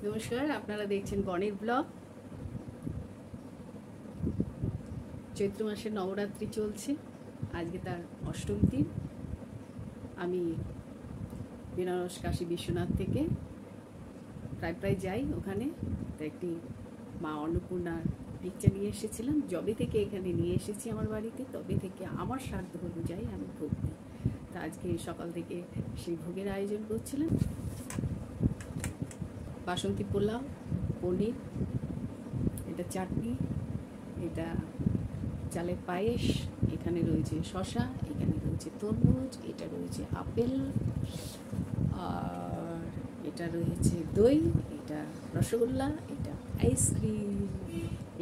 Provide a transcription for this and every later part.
নমস্কার, আপনারা দেখছেন গণের ব্লগ। চৈত্র মাসের নবরাত্রি চলছে, আজকে তার অষ্টম দিন। আমি বেনারস কাশী বিশ্বনাথ থেকে প্রায় যাই ওখানে। তো একটি মা অন্নপূর্ণার পিকচার নিয়ে এসেছিলাম। যবে থেকে এখানে নিয়ে এসেছি আমার বাড়িতে, তবে থেকে আমার সাধ্য অনুযায়ী আমি ভোগ দিই। তা আজকে সকাল থেকে সেই ভোগের আয়োজন করছিলাম। বাসন্তী পোলাও, পনির, এটা চাটনি, এটা চালের পায়েস, এখানে রয়েছে শসা, এখানে রয়েছে তরমুজ, এটা রয়েছে আপেল, আর এটা রয়েছে দই, এটা রসগোল্লা, এটা আইসক্রিম,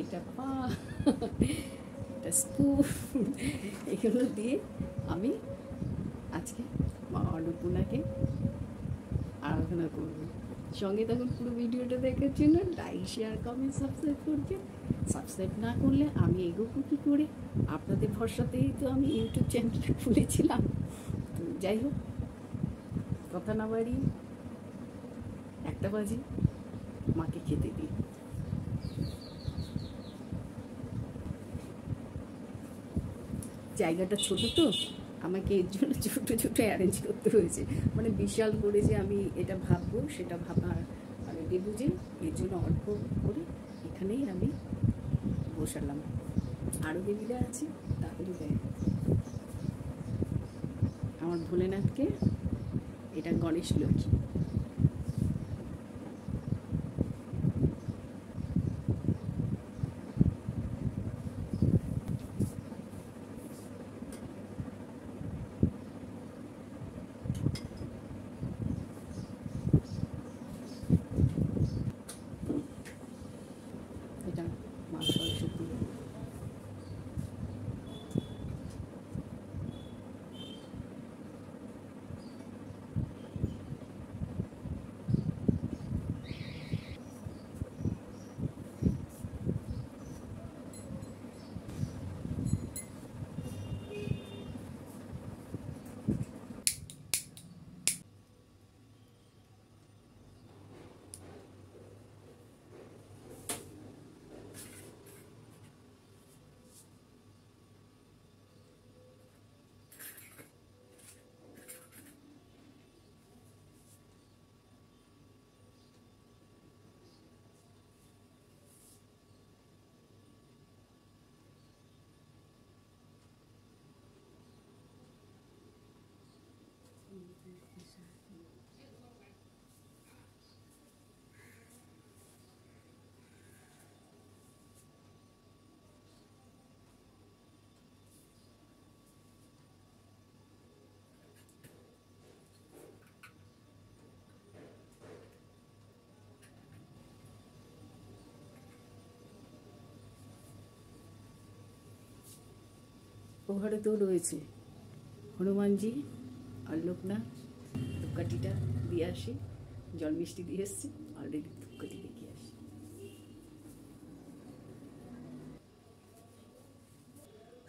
এটা পা, এটা স্পুন। এগুলো দিয়ে আমি আজকে মা অন্নপূর্ণাকে আরাধনা করব। সঙ্গে তখন পুরো ভিডিওটা দেখার জন্য লাইক, শেয়ার, কমেন্ট, সাবস্ক্রাইব করবেন। সাবস্ক্রাইব না করলে আমি এগোবো কী করে? আপনাদের ভরসাতেই তো আমি ইউটিউব চ্যানেলটা খুলেছিলাম। তো যাই হোক, কথা না বাড়িয়ে 1টা বাজে, মাকে খেতে দিই। জায়গাটা ছোট তো, আমাকে এর জন্য ছোটো ছোটো অ্যারেঞ্জ করতে হয়েছে। মানে বিশাল করে যে আমি এটা ভাববো সেটা ভাবার মানে দেবো যে, এর জন্য অল্প করে এখানেই আমি বসালাম। আরও দেবীরা আছে, তাহলে দেয় আমার ভোলেনাথকে। এটা গণেশ লক্ষ্মী। এটা মা সরস্বতী। ও ঘরে তো রয়েছে হনুমানজি আর লোকনাথ। ধূপকাঠিটা দিয়ে আসি, জল মিষ্টি দিয়ে এসছি, অলরেডি ধূপকাঠি দেখে আসি।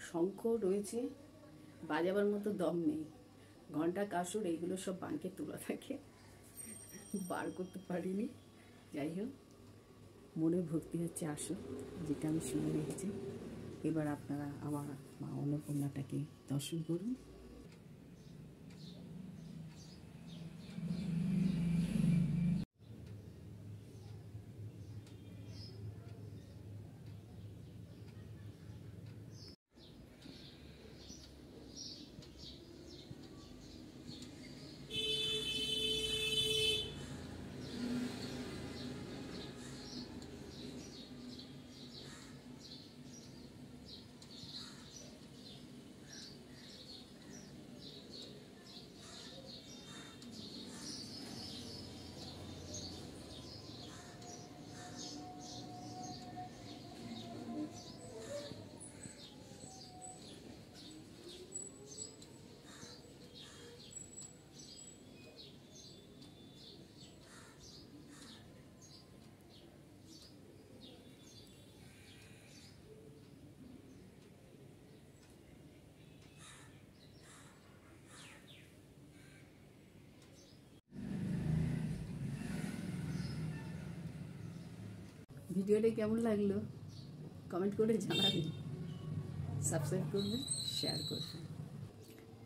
শঙ্খ রয়েছে, বাজাবার মতো দম নেই। ঘন্টা, কাসর এইগুলো সব বাঁকে তোলা থাকে, বার করতে পারিনি। যাই হোক, মনে ভক্তি হচ্ছে আসো, যেটা আমি শুনে রেখেছি। এবার আপনারা আমার মা অন্নপূর্ণাটাকে দর্শন করুন। ভিডিওটা কেমন লাগলো কমেন্ট করে জানাবেন, সাবস্ক্রাইব করবেন, শেয়ার করবেন।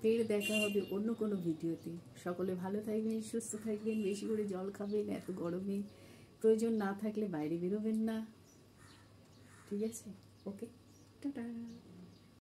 ফের দেখা হবে অন্য কোনো ভিডিওতে। সকলে ভালো থাকবেন, সুস্থ থাকবেন, বেশি করে জল খাবেন, এত গরমে প্রয়োজন না থাকলে বাইরে বেরোবেন না। ঠিক আছে, ওকে, টাটা।